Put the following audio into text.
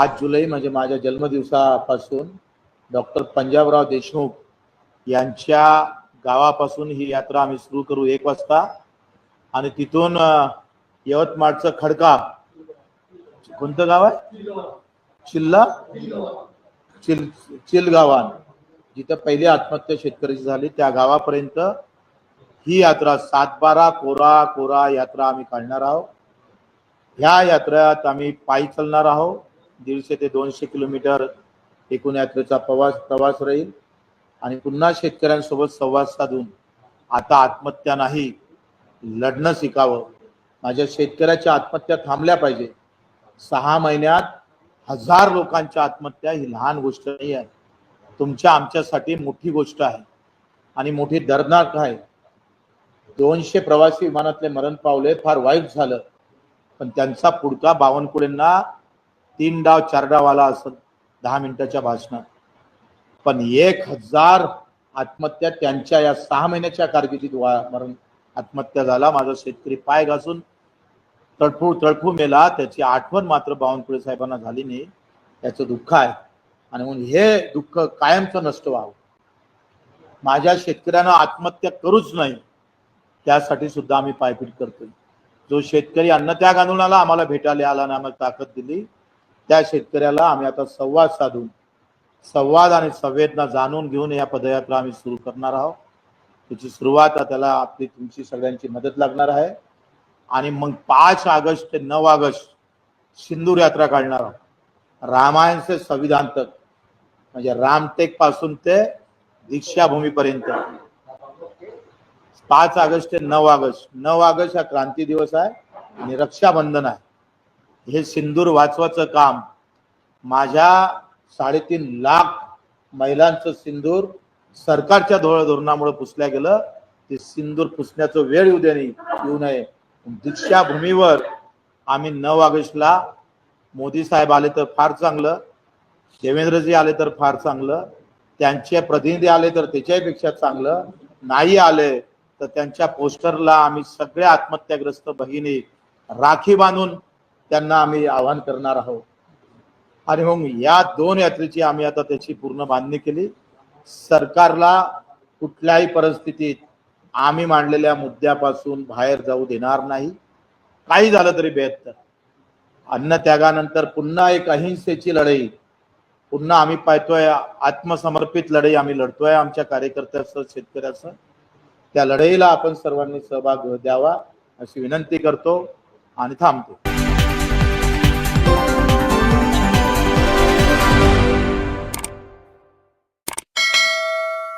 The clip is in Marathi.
जुलै म्हणजे माझ्या जन्मदिवसापासून डॉक्टर पंजाबराव देशमुख यांच्या गावापासून ही यात्रा आम्ही सुरू करू 1 वाजता आणि तिथून यवतमाळचं खडका कोणतं गाव आहे चिल्ला चिलगावान जिथे पहिली आत्महत्या शेतकऱ्याची झाली त्या गावापर्यंत ही यात्रा 7-12 कोरा कोरा यात्रा आम्ही काढणार आहोत। ह्या यात्रेत आम्ही पायी चालणार आहोत। 150 ते 200 किलोमीटर एकूण यात्रेचा प्रवास राहील आणि पुन्हा शेतकऱ्यांसोबत संवाद साधून आता आत्महत्या नाही लढणं शिकावं। माझ्या शेतकऱ्याच्या आत्महत्या थांबल्या पाहिजे। 6 महिन्यात 1000 लोकांच्या आत्महत्या ही लहान गोष्ट नाही आहे, तुमच्या आमच्यासाठी मोठी गोष्ट आहे आणि मोठी दर्दनाक आहे। 200 प्रवासी विमानातले मरण पावले, फार वाईट झालं, पण त्यांचा पुढचा बावनकुळेंना 3 डाव 4 डाव आला असं 10 मिनिटाच्या भाषणात, पण 1000 आत्महत्या त्यांच्या या 6 महिन्याच्या कारकिर्दीत मरण आत्महत्या झाला। माझा शेतकरी पाय घासून तळफू मेला, त्याची आठवण मात्र बावनकुळे साहेबांना झाली नाही, त्याचं दुःख आहे आणि म्हणून हे दुःख कायमचं नष्ट व्हावं। माझ्या शेतकऱ्यांना आत्महत्या करूच नाही त्यासाठी सुद्धा आम्ही पायपीट करतोय। जो शेतकरी अन्नत्याग आंदोलनाला आम्हाला भेटायला आला आणि आम्हाला ताकद दिली त्या शेतकऱ्याला आम्ही आता संवाद साधून संवाद आणि संवेदना जाणून घेऊन या पदयात्रा आम्ही सुरू करणार आहोत। त्याची सुरुवात त्याला आपली तुमची सगळ्यांची मदत लागणार आहे आणि मग 5 ऑगस्ट ते 9 ऑगस्ट सिंदूर यात्रा काढणार आहोत। रामायण से संविधान तक म्हणजे रामटेक पासून ते दीक्षाभूमीपर्यंत 5 ऑगस्ट ते 9 ऑगस्ट 9 ऑगस्ट हा क्रांती दिवस आहे आणि रक्षाबंधन आहे। हे सिंदूर वाचवायचं काम माझ्या 3.5 लाख महिलांचं सिंदूर सरकारच्या धोरणामुळे पुसल्या गेलं। ते सिंदूर पुसण्याचं वेळ येऊ नये। दीक्षाभूमीवर आम्ही 9 ऑगस्टला मोदी साहेब आले तर फार चांगलं, देवेंद्रजी आले तर फार चांगलं, त्यांचे प्रतिनिधी आले तर त्याच्यापेक्षा चांगलं, नाही आले तर त्यांच्या पोस्टरला आम्ही सगळ्या आत्महत्याग्रस्त भगिनी राखी बांधून त्यांना आम्ही आवाहन करणार आहोत। आणि मग या 2 यात्रेची आम्ही आता त्याची पूर्ण बांधणी केली। सरकारला कुठल्याही परिस्थितीत आम्ही मांडलेल्या मुद्द्यापासून बाहेर जाऊ देणार नाही, काही झालं तरी बेहत्तर। अन्न त्यागानंतर पुन्हा एक अहिंसेची लढाई पुन्हा आम्ही पाहतोय, आत्मसमर्पित लढाई आम्ही लढतोय आमच्या कार्यकर्त्याचं शेतकऱ्याचं। त्या लढाईला आपण सर्वांनी सहभाग द्यावा अशी विनंती करतो आणि थांबतो।